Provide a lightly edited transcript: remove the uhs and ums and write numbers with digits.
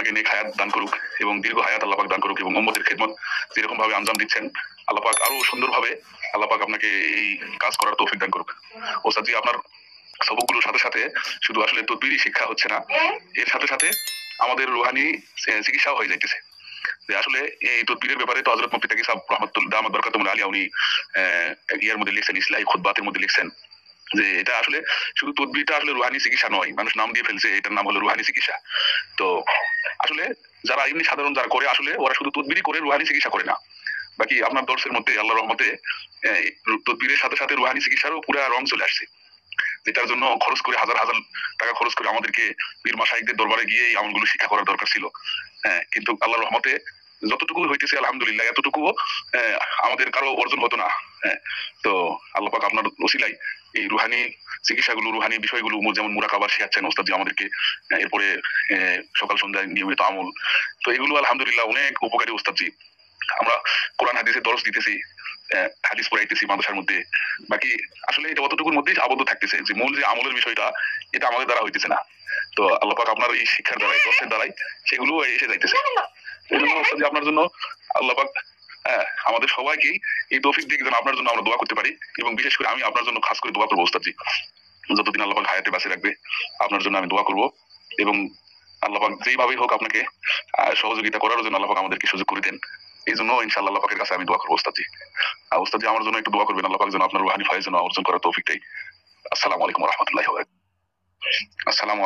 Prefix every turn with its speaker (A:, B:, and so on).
A: আপনাকে নেক হায়াত দান করুক এবং দীর্ঘ হায়াত আল্লাহ পাক দান করুক এবং উম্মতের খেদমত যেরকম ভাবে আঞ্জাম দিচ্ছেন আল্লাহ পাক আরো সুন্দরভাবে আল্লাহ পাক আপনাকে এই কাজ করার তৌফিক দান করুক। ওস্তাদজি আপনার সবকগুলোর সাথে সাথে শুধু আসলে তদবিরই শিক্ষা হচ্ছে না, এর সাথে সাথে আমাদের রুহানি চিকিৎসাও হয়ে যাইতেছে। যে আসলে এই তদবিরের ব্যাপারে তো হযরত মুফতি তাকি সাহেব রাহমাতুল্লাহ দামাত বারাকাতুহুল আলিয়া উনি ইয়ার মধ্যে লিখছেন, ইসলাহি খুতবাতের মধ্যে লিখছেন যে এটা আসলে শুধু তদবিরটা আসলে রুহানি চিকিৎসা নয়, মানুষ নাম দিয়ে ফেলছে এটার নাম হলো রুহানি চিকিৎসা। তো আসলে যারা এমনি সাধারণ যারা করে আসলে ওরা শুধু তদবিরই করে, রুহানি চিকিৎসা করে না। বাকি আপনার দর্শের মধ্যে আল্লাহর রহমতে তদবিরের সাথে সাথে রুহানি চিকিৎসারও পুরা রং চলে আসছে, যেটার জন্য খরচ করে হাজার হাজার টাকা খরচ করে আমাদেরকে পীর মাশাইখদের দরবারে গিয়ে এই আমলগুলো শিক্ষা করার দরকার ছিল। হ্যাঁ, কিন্তু আল্লাহর রহমতে যতটুকু হইতেছে আলহামদুলিল্লাহ, এতটুকুও আমাদের কারো অর্জন হতো না। হ্যাঁ, তো আল্লাহ পাক আপনার ওসিলায় এই রুহানি চিকিৎসাগুলো, রুহানি বিষয়গুলো যেমন মুরাকাবা শিখাচ্ছেন ওস্তাদজি আমাদেরকে, এরপরে সকাল সন্ধ্যায় নিয়মিত আমল, তো এগুলো আলহামদুলিল্লাহ অনেক উপকারী ওস্তাদজি। আমরা কোরআন হাদিসের দরস দিতেছি, হাদিস পড়াইতেছি মাদ্রাসার মধ্যে, বাকি আসলে এটা অতটুকুর মধ্যেই আবদ্ধ থাকতেছে, যে মূল যে আমলের বিষয়টা এটা আমাদের দ্বারা হইতেছে না। তো আল্লাহ পাক আপনার এই শিক্ষার দ্বারাই, দর্শের দ্বারাই সেগুলো এসে যাইতেছে। এই জন্য আপনার জন্য আল্লাহ পাক আমাদের সবাইকেই এই তৌফিক দিক যেন আপনার জন্য আমরা দোয়া করতে পারি, এবং বিশেষ করে আমি আপনার জন্য খাস করে দোয়া করবো ওস্তাদজি। যতদিন আল্লাহ পাক হায়াতে বাঁচিয়ে রাখবে আপনার জন্য আমি দোয়া করবো, এবং আল্লাহ পাক যেইভাবেই হোক আপনাকে সহযোগিতা করার জন্য আল্লাহ পাক আমাদেরকে সুযোগ করে দেন। এই জন্য ইনশাআল্লাহ আল্লাহ পাকের কাছে আমি দোয়া করবো ওস্তাদজি। ওস্তাদজি আমার জন্য একটু দোয়া করবেন, আল্লাহ পাক যেন আপনার রুহানি ফায়েজ যেন অর্জন করার তৌফিক দেয়। আসসালামু আলাইকুম ওয়া রাহমাতুল্লাহি ওয়া বারাকাতুহু। আসসালামু